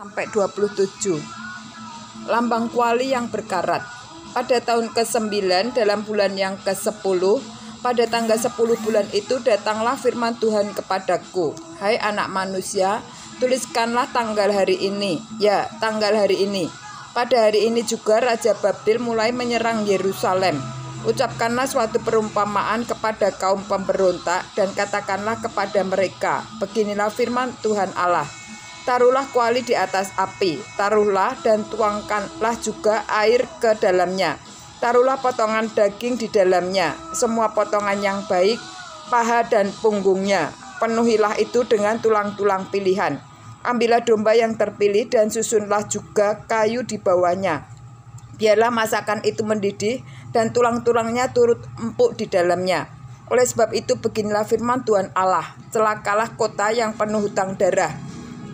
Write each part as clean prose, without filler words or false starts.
sampai 27. Lambang kuali yang berkarat. Pada tahun ke-9 dalam bulan yang ke-10, pada tanggal 10 bulan itu datanglah firman Tuhan kepadaku. Hai anak manusia, tuliskanlah tanggal hari ini. Ya, tanggal hari ini. Pada hari ini juga Raja Babel mulai menyerang Yerusalem. Ucapkanlah suatu perumpamaan kepada kaum pemberontak dan katakanlah kepada mereka, beginilah firman Tuhan Allah. Taruhlah kuali di atas api, taruhlah dan tuangkanlah juga air ke dalamnya. Taruhlah potongan daging di dalamnya, semua potongan yang baik, paha dan punggungnya. Penuhilah itu dengan tulang-tulang pilihan. Ambillah domba yang terpilih dan susunlah juga kayu di bawahnya. Biarlah masakan itu mendidih dan tulang-tulangnya turut empuk di dalamnya. Oleh sebab itu beginilah firman Tuhan Allah, celakalah kota yang penuh hutang darah,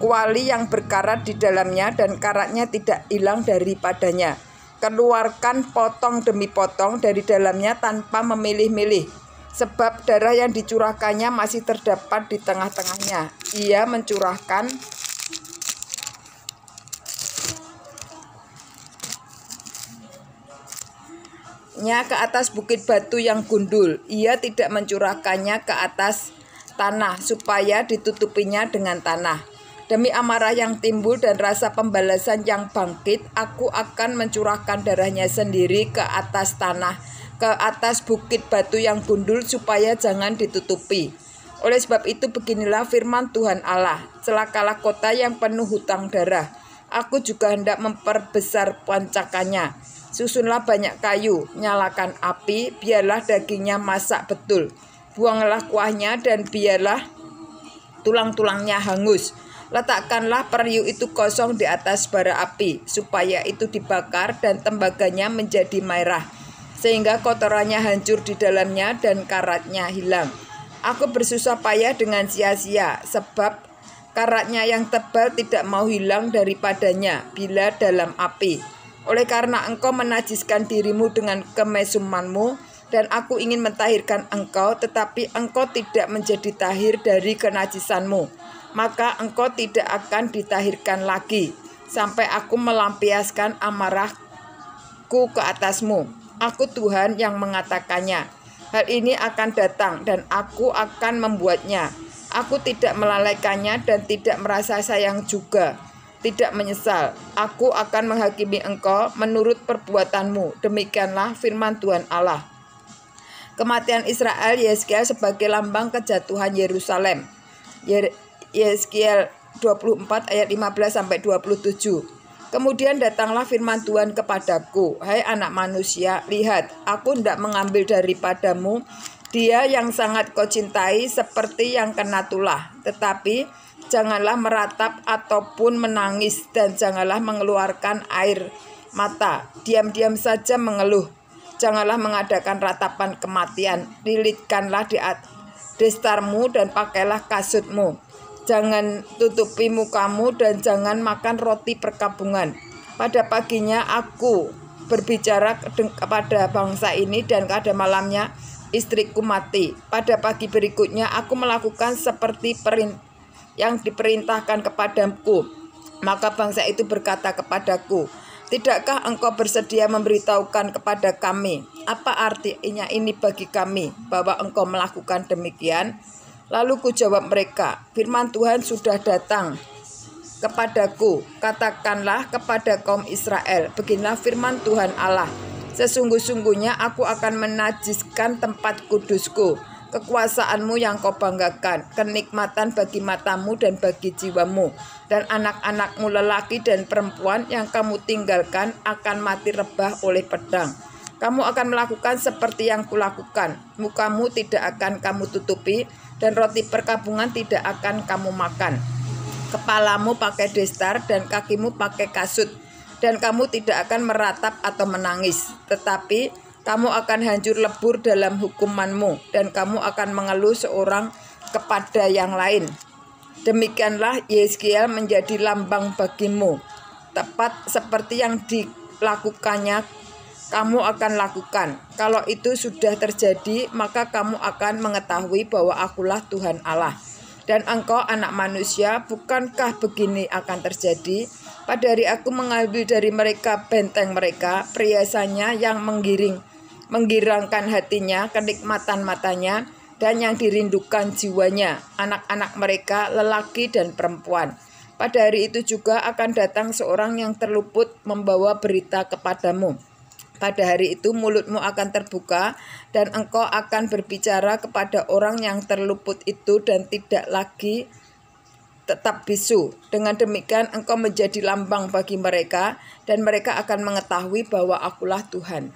kuali yang berkarat di dalamnya dan karatnya tidak hilang daripadanya. Keluarkan potong demi potong dari dalamnya tanpa memilih-milih, sebab darah yang dicurahkannya masih terdapat di tengah-tengahnya. Ia mencurahkan ke atas bukit batu yang gundul. Ia tidak mencurahkannya ke atas tanah supaya ditutupinya dengan tanah. Demi amarah yang timbul dan rasa pembalasan yang bangkit, aku akan mencurahkan darahnya sendiri ke atas tanah, ke atas bukit batu yang gundul supaya jangan ditutupi. Oleh sebab itu beginilah firman Tuhan Allah, celakalah kota yang penuh hutang darah. Aku juga hendak memperbesar pancakannya. Susunlah banyak kayu, nyalakan api, biarlah dagingnya masak betul. Buanglah kuahnya dan biarlah tulang-tulangnya hangus. Letakkanlah periuk itu kosong di atas bara api, supaya itu dibakar dan tembaganya menjadi merah, sehingga kotorannya hancur di dalamnya dan karatnya hilang. Aku bersusah payah dengan sia-sia, sebab karatnya yang tebal tidak mau hilang daripadanya bila dalam api. Oleh karena engkau menajiskan dirimu dengan kemesumanmu, dan aku ingin mentahirkan engkau, tetapi engkau tidak menjadi tahir dari kenajisanmu, maka engkau tidak akan ditahirkan lagi, sampai aku melampiaskan amarahku ke atasmu. Aku Tuhan yang mengatakannya. Hal ini akan datang dan aku akan membuatnya. Aku tidak melalaikannya dan tidak merasa sayang juga, tidak menyesal. Aku akan menghakimi engkau menurut perbuatanmu. Demikianlah firman Tuhan Allah. Kematian Israel Yesaya sebagai lambang kejatuhan Yerusalem. Yeskiel 24 ayat 15 sampai 27. Kemudian datanglah firman Tuhan kepadaku, hai anak manusia, lihat, aku hendak mengambil daripadamu dia yang sangat kau cintai seperti yang kena tulah, tetapi janganlah meratap ataupun menangis dan janganlah mengeluarkan air mata. Diam-diam saja mengeluh. Janganlah mengadakan ratapan kematian. Lilitkanlah di destarmu dan pakailah kasutmu. Jangan tutupi mukamu dan jangan makan roti perkabungan. Pada paginya aku berbicara kepada bangsa ini dan pada malamnya istriku mati. Pada pagi berikutnya aku melakukan seperti yang diperintahkan kepadaku. Maka bangsa itu berkata kepadaku, tidakkah engkau bersedia memberitahukan kepada kami apa artinya ini bagi kami bahwa engkau melakukan demikian? Lalu kujawab mereka, firman Tuhan sudah datang kepadaku. Katakanlah kepada kaum Israel, beginilah firman Tuhan Allah. Sesungguh-sungguhnya aku akan menajiskan tempat kudusku, kekuasaanmu yang kau banggakan, kenikmatan bagi matamu dan bagi jiwamu, dan anak-anakmu lelaki dan perempuan yang kamu tinggalkan akan mati rebah oleh pedang. Kamu akan melakukan seperti yang kulakukan, mukamu tidak akan kamu tutupi, dan roti perkabungan tidak akan kamu makan. Kepalamu pakai destar dan kakimu pakai kasut, dan kamu tidak akan meratap atau menangis, tetapi kamu akan hancur lebur dalam hukumanmu, dan kamu akan mengeluh seorang kepada yang lain. Demikianlah Yeskiel menjadi lambang bagimu, tepat seperti yang dilakukannya kamu akan lakukan. Kalau itu sudah terjadi, maka kamu akan mengetahui bahwa akulah Tuhan Allah. Dan engkau anak manusia, bukankah begini akan terjadi? Pada hari aku mengambil dari mereka benteng mereka, perhiasannya yang menggirangkan hatinya, kenikmatan matanya, dan yang dirindukan jiwanya, anak-anak mereka, lelaki dan perempuan. Pada hari itu juga akan datang seorang yang terluput membawa berita kepadamu. Pada hari itu mulutmu akan terbuka dan engkau akan berbicara kepada orang yang terluput itu dan tidak lagi tetap bisu. Dengan demikian engkau menjadi lambang bagi mereka dan mereka akan mengetahui bahwa akulah Tuhan.